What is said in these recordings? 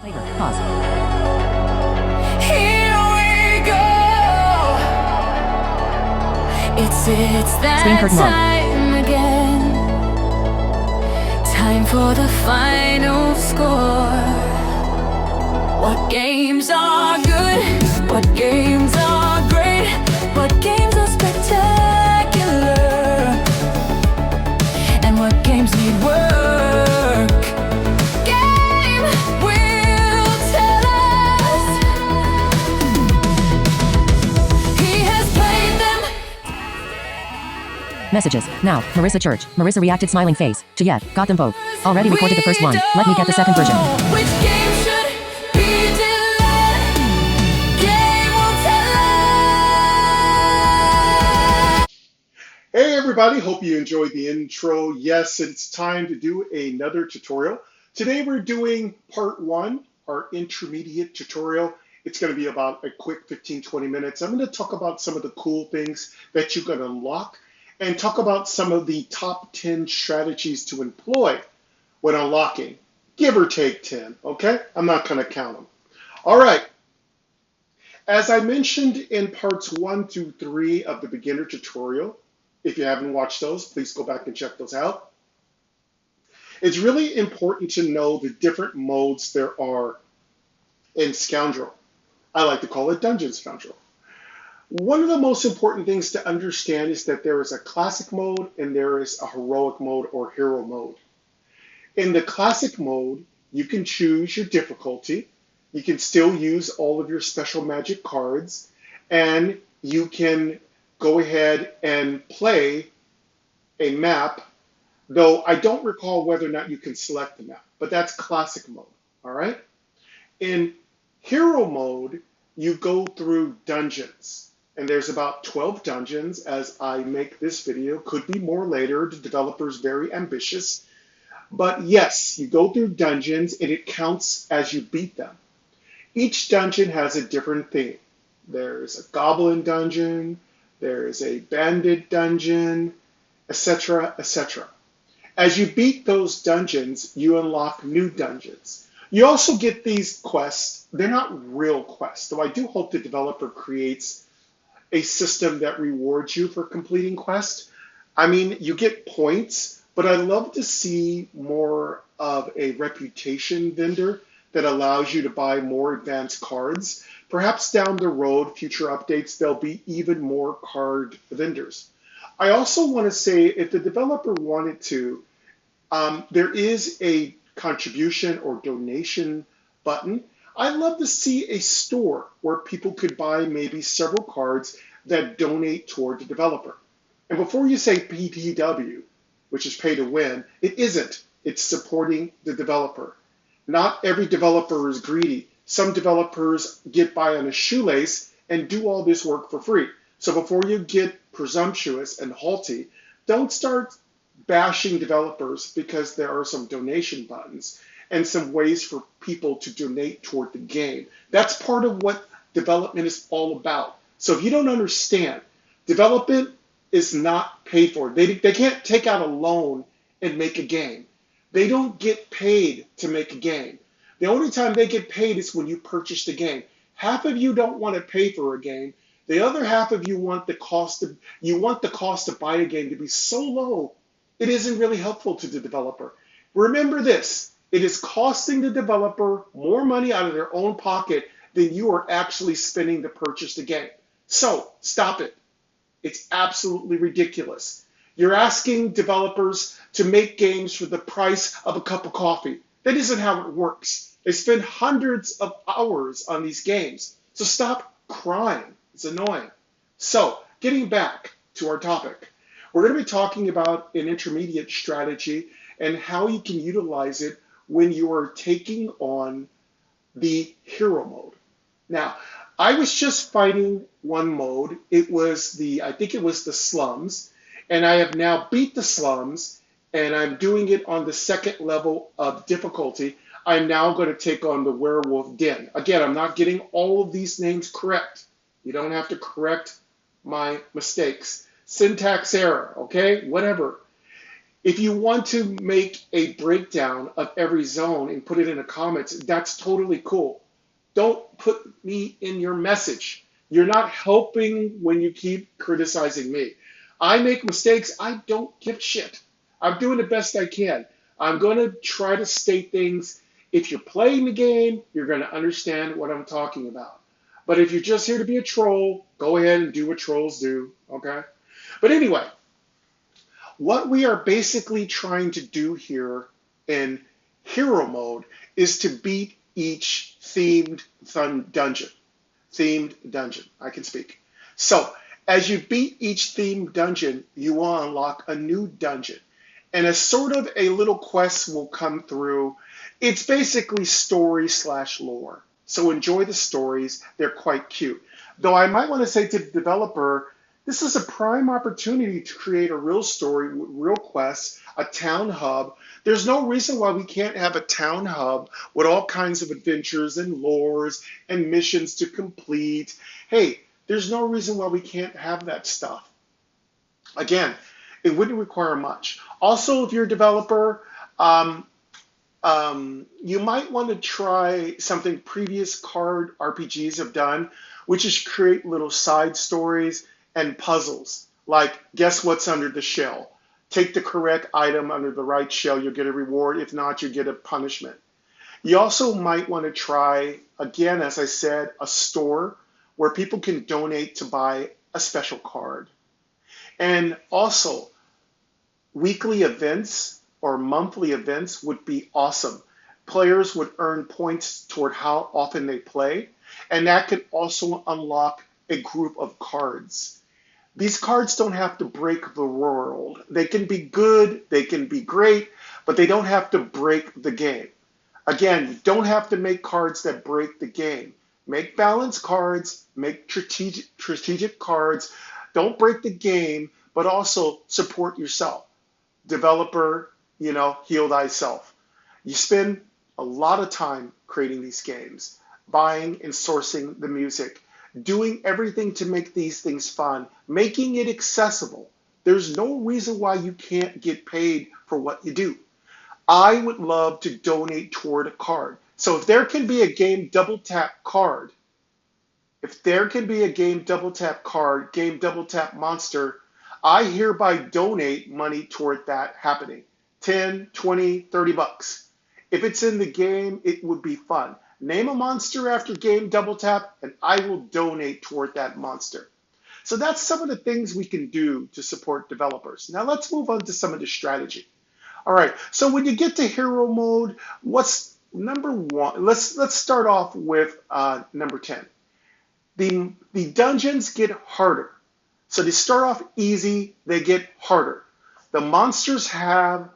Flavor. Pause. Here we go. It's Screen that curtain on. time again. Time for the final score. What games are good? What games are great? What games are spectacular? And what games need work? Game will tell us. He has played them. Messages. Now, Marissa Church. Marissa reacted smiling face. To yet. Got them both. Already recorded the first one. Let me get the second version. Which game should be delayed? Game will tell us. Hey everybody, hope you enjoyed the intro. Yes, it's time to do another tutorial. Today we're doing part one, our intermediate tutorial. It's going to be about a quick 15-20 minutes. I'm going to talk about some of the cool things that you can unlock and talk about some of the top 10 strategies to employ when unlocking, give or take 10, okay? I'm not going to count them. All right. As I mentioned in parts 1 through 3 of the beginner tutorial, if you haven't watched those, please go back and check those out. It's really important to know the different modes there are in Scoundrel. I like to call it Dungeon Scoundrel. One of the most important things to understand is that there is a classic mode and there is a heroic mode or hero mode. In the classic mode, you can choose your difficulty. You can still use all of your special magic cards, and you can go ahead and play a map, though I don't recall whether or not you can select the map, but that's classic mode, all right? In hero mode, you go through dungeons, and there's about 12 dungeons as I make this video. Could be more later. The developer's very ambitious. But yes, you go through dungeons, and it counts as you beat them. Each dungeon has a different theme. There's a goblin dungeon, there is a bandit dungeon, etc., etc. As you beat those dungeons, you unlock new dungeons. You also get these quests. They're not real quests, though I do hope the developer creates a system that rewards you for completing quests. I mean, you get points, but I'd love to see more of a reputation vendor that allows you to buy more advanced cards. Perhaps down the road, future updates, there'll be even more card vendors. I also want to say, if the developer wanted to, there is a contribution or donation button. I'd love to see a store where people could buy maybe several cards that donate toward the developer. And before you say PTW, which is pay to win, it isn't. It's supporting the developer. Not every developer is greedy. Some developers get by on a shoelace and do all this work for free. So before you get presumptuous and haughty, don't start bashing developers because there are some donation buttons and some ways for people to donate toward the game. That's part of what development is all about. So if you don't understand, development is not paid for. They can't take out a loan and make a game. They don't get paid to make a game. The only time they get paid is when you purchase the game. Half of you don't want to pay for a game. The other half of you want the cost to buy a game to be so low, it isn't really helpful to the developer. Remember this. It is costing the developer more money out of their own pocket than you are actually spending to purchase the game. So stop it. It's absolutely ridiculous. You're asking developers to make games for the price of a cup of coffee. That isn't how it works. They spend hundreds of hours on these games. So stop crying. It's annoying. So getting back to our topic, we're going to be talking about an intermediate strategy and how you can utilize it when you are taking on the hero mode. Now, I was just fighting one mode. I think it was the slums, and I have now beat the slums, and I'm doing it on the second level of difficulty. I'm now going to take on the werewolf den. Again, I'm not getting all of these names correct. You don't have to correct my mistakes. Syntax error, okay? Whatever. If you want to make a breakdown of every zone and put it in the comments, that's totally cool. Don't put me in your message. You're not helping when you keep criticizing me. I make mistakes. I don't give a shit. I'm doing the best I can. I'm going to try to state things. If you're playing the game, you're going to understand what I'm talking about. But if you're just here to be a troll, go ahead and do what trolls do, okay? But anyway, what we are basically trying to do here in hero mode is to beat each dungeon. Themed dungeon. I can speak. So, as you beat each themed dungeon, you will unlock a new dungeon. And a sort of a little quest will come through. It's basically story slash lore. So enjoy the stories. They're quite cute. Though I might want to say to the developer, this is a prime opportunity to create a real story with real quests, a town hub. There's no reason why we can't have a town hub with all kinds of adventures and lores and missions to complete. Hey, there's no reason why we can't have that stuff. Again, it wouldn't require much. Also, if you're a developer, you might want to try something previous card RPGs have done, which is create little side stories and puzzles, like guess what's under the shell. Take the correct item under the right shell, you'll get a reward. If not, you get a punishment. You also might want to try, again, as I said, a store where people can donate to buy a special card. And also, weekly events or monthly events would be awesome. Players would earn points toward how often they play, and that could also unlock a group of cards. These cards don't have to break the world. They can be good, they can be great, but they don't have to break the game. Again, you don't have to make cards that break the game. Make balanced cards, make strategic cards. Don't break the game, but also support yourself. Developer, heal thyself. You spend a lot of time creating these games, buying and sourcing the music, doing everything to make these things fun, making it accessible. There's no reason why you can't get paid for what you do. I would love to donate toward a card. So if there can be a game double tap card, game double tap monster, I hereby donate money toward that happening. 10, 20, 30 bucks. If it's in the game, it would be fun. Name a monster after game double tap, and I will donate toward that monster. So that's some of the things we can do to support developers. Now let's move on to some of the strategy. All right, so when you get to hero mode, what's number one? Let's start off with number 10. The dungeons get harder. So they start off easy, they get harder. The monsters have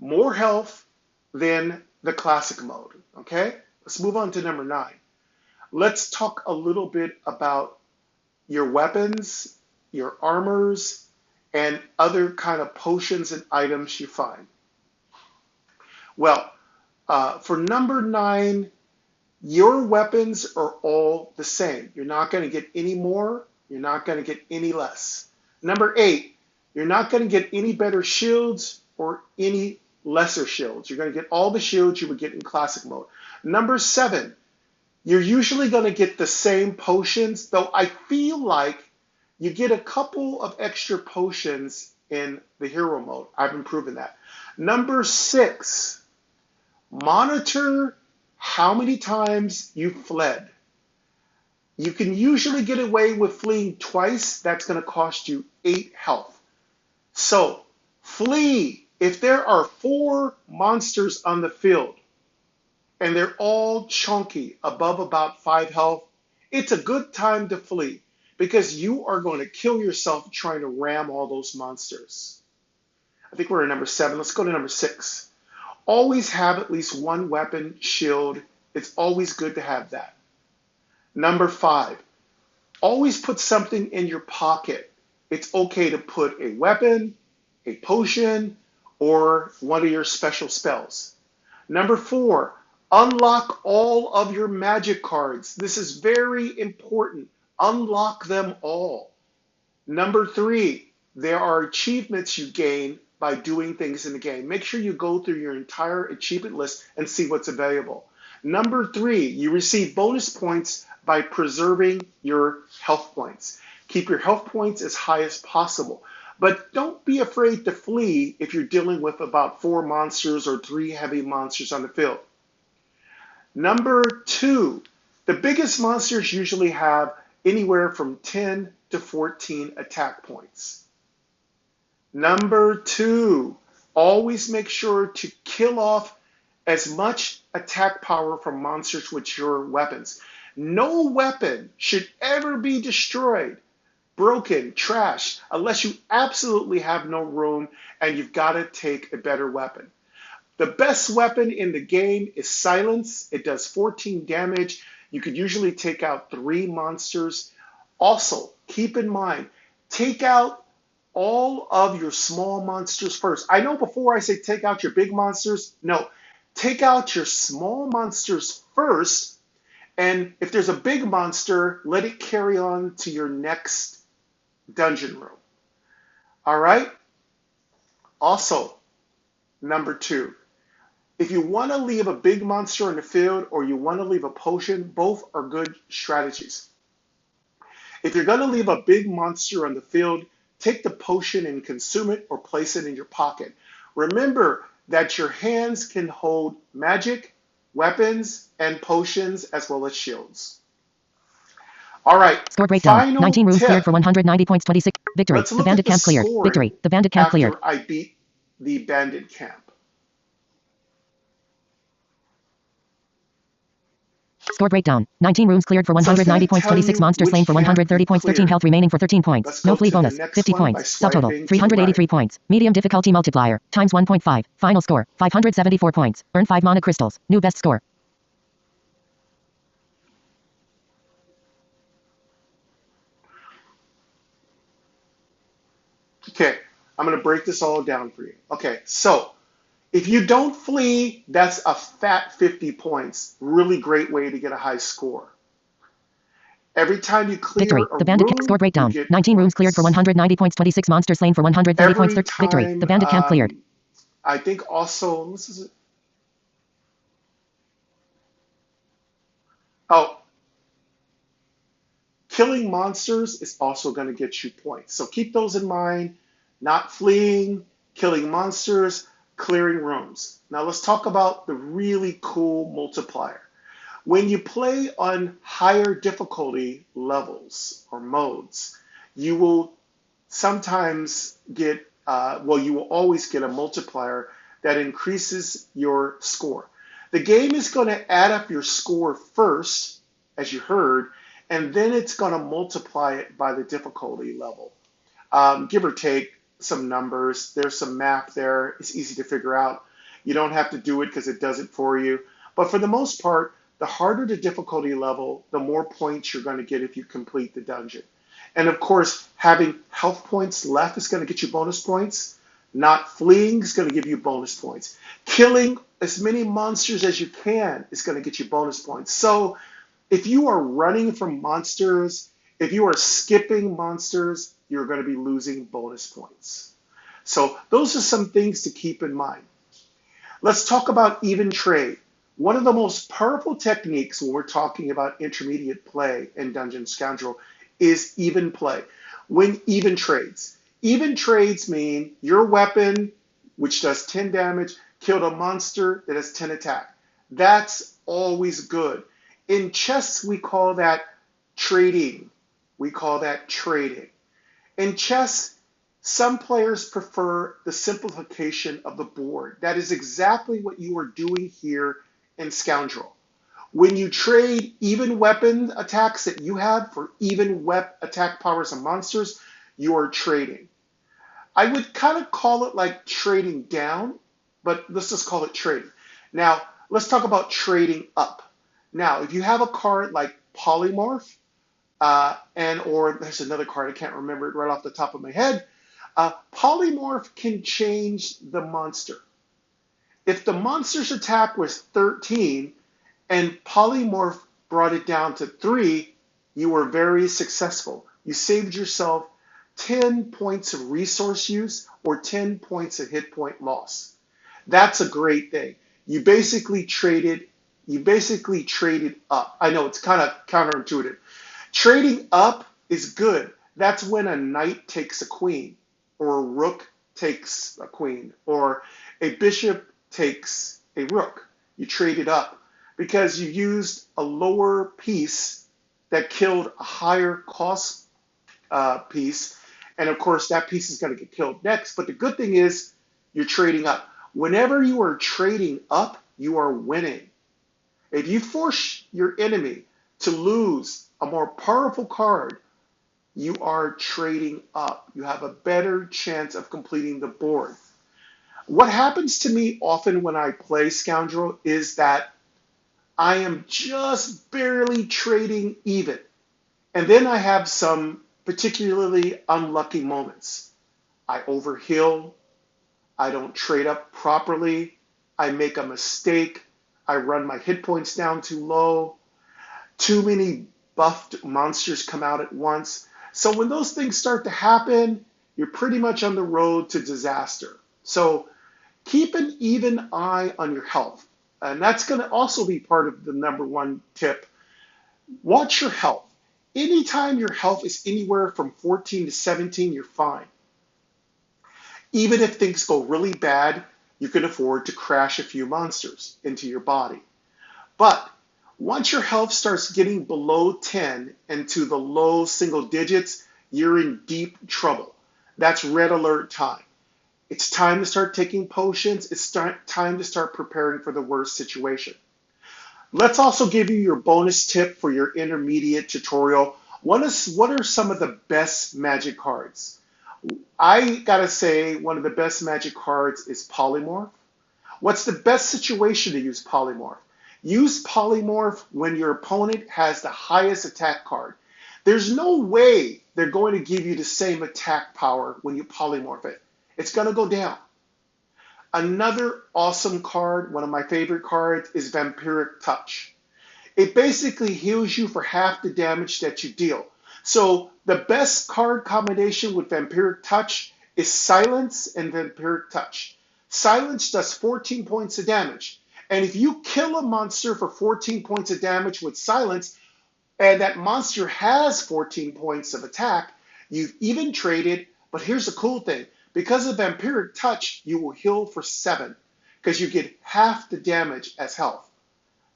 more health than the classic mode, okay? Let's move on to number 9. Let's talk a little bit about your weapons, your armors, and other kind of potions and items you find. Well, for number 9, your weapons are all the same. You're not going to get any more. You're not going to get any less. Number 8, you're not going to get any better shields or any lesser shields. You're going to get all the shields you would get in classic mode. Number 7, you're usually going to get the same potions, though I feel like you get a couple of extra potions in the hero mode. I've been proving that. Number 6, monitor how many times you fled. You can usually get away with fleeing twice. That's going to cost you 8 health. So flee. If there are 4 monsters on the field and they're all chunky, above about 5 health, it's a good time to flee because you are going to kill yourself trying to ram all those monsters. I think we're at number 7. Let's go to number 6. Always have at least one weapon, shield. It's always good to have that. Number 5, always put something in your pocket. It's okay to put a weapon, a potion, or one of your special spells. Number 4, unlock all of your magic cards. This is very important. Unlock them all. Number 3, there are achievements you gain by doing things in the game. Make sure you go through your entire achievement list and see what's available. Number 3, you receive bonus points by preserving your health points. Keep your health points as high as possible. But don't be afraid to flee if you're dealing with about 4 monsters or 3 heavy monsters on the field. Number 2, the biggest monsters usually have anywhere from 10 to 14 attack points. Number 2, always make sure to kill off as much attack power from monsters with your weapons. No weapon should ever be destroyed, broken, trashed, unless you absolutely have no room and you've got to take a better weapon. The best weapon in the game is Silence. It does 14 damage. You could usually take out 3 monsters. Also, keep in mind, take out all of your small monsters first. I know before I say take out your big monsters, no. Take out your small monsters first, and if there's a big monster, let it carry on to your next dungeon room. All right? Also, number 2, if you want to leave a big monster in the field or you want to leave a potion, both are good strategies. If you're going to leave a big monster on the field, take the potion and consume it or place it in your pocket. Remember that your hands can hold magic, weapons, and potions as well as shields. All right. Score breakdown. Final 19 rooms tip. cleared for 190 points. 26. Victory. Let's The look bandit at the camp cleared. scoring Victory. The bandit camp cleared. after I beat the bandit camp. Score breakdown. 19 rooms cleared for 190 points. 26 monsters slain for 130 points. 13 health remaining for 13 points. Let's No go flee to the bonus. next 50 one by points. Subtotal. swiping to the 383 right. points. Medium difficulty multiplier. Times 1.5. Final score. 574 points. Earn 5 mana crystals. New best score. Okay, I'm going to break this all down for you. Okay, so if you don't flee, that's a fat 50 points. Really great way to get a high score. Every time you clear Victory. a The bandit room, camp. Score you breakdown. get 19 rooms cleared for points. 190 points. 26 monsters slain for 130 points. Every Victory. time, The bandit camp cleared. I think also, this is it. Oh, killing monsters is also going to get you points. So keep those in mind. Not fleeing, killing monsters, clearing rooms. Now let's talk about the really cool multiplier. When you play on higher difficulty levels or modes, you will sometimes get, you will always get a multiplier that increases your score. The game is going to add up your score first, as you heard, and then it's going to multiply it by the difficulty level. Give or take some numbers. There's some math there. It's easy to figure out. You don't have to do it because it does it for you. But for the most part, the harder the difficulty level, the more points you're going to get if you complete the dungeon. And of course, having health points left is going to get you bonus points. Not fleeing is going to give you bonus points. Killing as many monsters as you can is going to get you bonus points. So if you are running from monsters, if you are skipping monsters, you're going to be losing bonus points. So those are some things to keep in mind. Let's talk about even trade. One of the most powerful techniques when we're talking about intermediate play in Dungeon Scoundrel is even play. When even trades. Even trades mean your weapon, which does 10 damage, killed a monster that has 10 attack. That's always good. In chess, we call that trading. We call that trading. In chess, some players prefer the simplification of the board. That is exactly what you are doing here in Scoundrel. When you trade even weapon attacks that you have for even attack powers of monsters, you are trading. I would kind of call it like trading down, but let's just call it trading. Now, let's talk about trading up. Now, if you have a card like Polymorph, or there's another card, I can't remember it right off the top of my head, Polymorph can change the monster. If the monster's attack was 13 and Polymorph brought it down to 3, you were very successful. You saved yourself 10 points of resource use or 10 points of hit point loss. That's a great thing. You basically traded up. I know it's kind of counterintuitive. Trading up is good. That's when a knight takes a queen, or a rook takes a queen, or a bishop takes a rook. You trade it up because you used a lower piece that killed a higher cost piece. And of course, that piece is going to get killed next. But the good thing is you're trading up. Whenever you are trading up, you are winning. If you force your enemy to lose a more powerful card, you are trading up. You have a better chance of completing the board. What happens to me often when I play Scoundrel is that I am just barely trading even. And then I have some particularly unlucky moments. I overheal. I don't trade up properly. I make a mistake. I run my hit points down too low. Too many buffed monsters come out at once. So when those things start to happen, you're pretty much on the road to disaster. So keep an even eye on your health. And that's going to also be part of the number one tip. Watch your health. Anytime your health is anywhere from 14 to 17, you're fine. Even if things go really bad, you can afford to crash a few monsters into your body. But once your health starts getting below 10 and to the low single digits, you're in deep trouble. That's red alert time. It's time to start taking potions. It's time to start preparing for the worst situation. Let's also give you your bonus tip for your intermediate tutorial. What are some of the best magic cards? I gotta say, one of the best magic cards is Polymorph. What's the best situation to use Polymorph? Use Polymorph when your opponent has the highest attack card. There's no way they're going to give you the same attack power when you Polymorph it. It's gonna go down. Another awesome card, one of my favorite cards, is Vampiric Touch. It basically heals you for half the damage that you deal. So the best card combination with Vampiric Touch is Silence and Vampiric Touch. Silence does 14 points of damage. And if you kill a monster for 14 points of damage with Silence, and that monster has 14 points of attack, you've even traded. But here's the cool thing. Because of Vampiric Touch, you will heal for 7 because you get half the damage as health.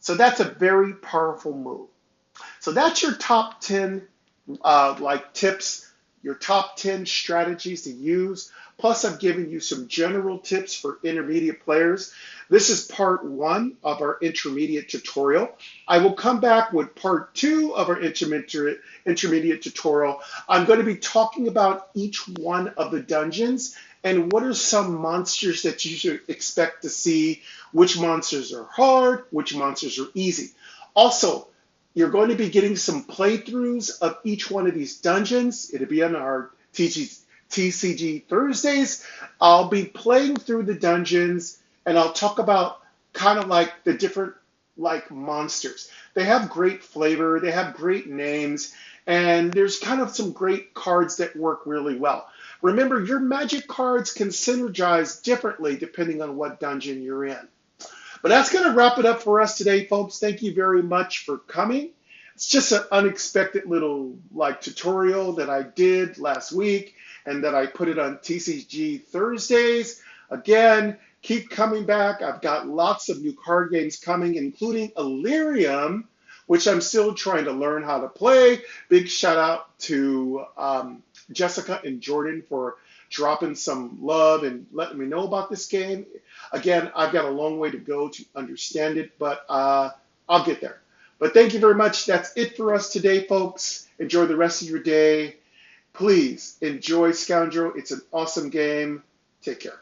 So that's a very powerful move. So that's your top 10 tips, your top 10 strategies to use. Plus, I've given you some general tips for intermediate players. This is part 1 of our intermediate tutorial. I will come back with part 2 of our intermediate tutorial. I'm going to be talking about each one of the dungeons and what are some monsters that you should expect to see, which monsters are hard, which monsters are easy. Also, you're going to be getting some playthroughs of each one of these dungeons. It'll be on our TCG Thursdays. I'll be playing through the dungeons and I'll talk about kind of like the different monsters. They have great flavor, they have great names, and there's kind of some great cards that work really well. Remember, your magic cards can synergize differently depending on what dungeon you're in. But that's going to wrap it up for us today, folks. Thank you very much for coming. It's just an unexpected little tutorial that I did last week and that I put it on TCG Thursdays. Again, keep coming back. I've got lots of new card games coming, including Illyrium, which I'm still trying to learn how to play. Big shout out to Jessica and Jordan for dropping some love and letting me know about this game. Again, I've got a long way to go to understand it, but I'll get there. But thank you very much. That's it for us today, folks. Enjoy the rest of your day. Please enjoy Scoundrel. It's an awesome game. Take care.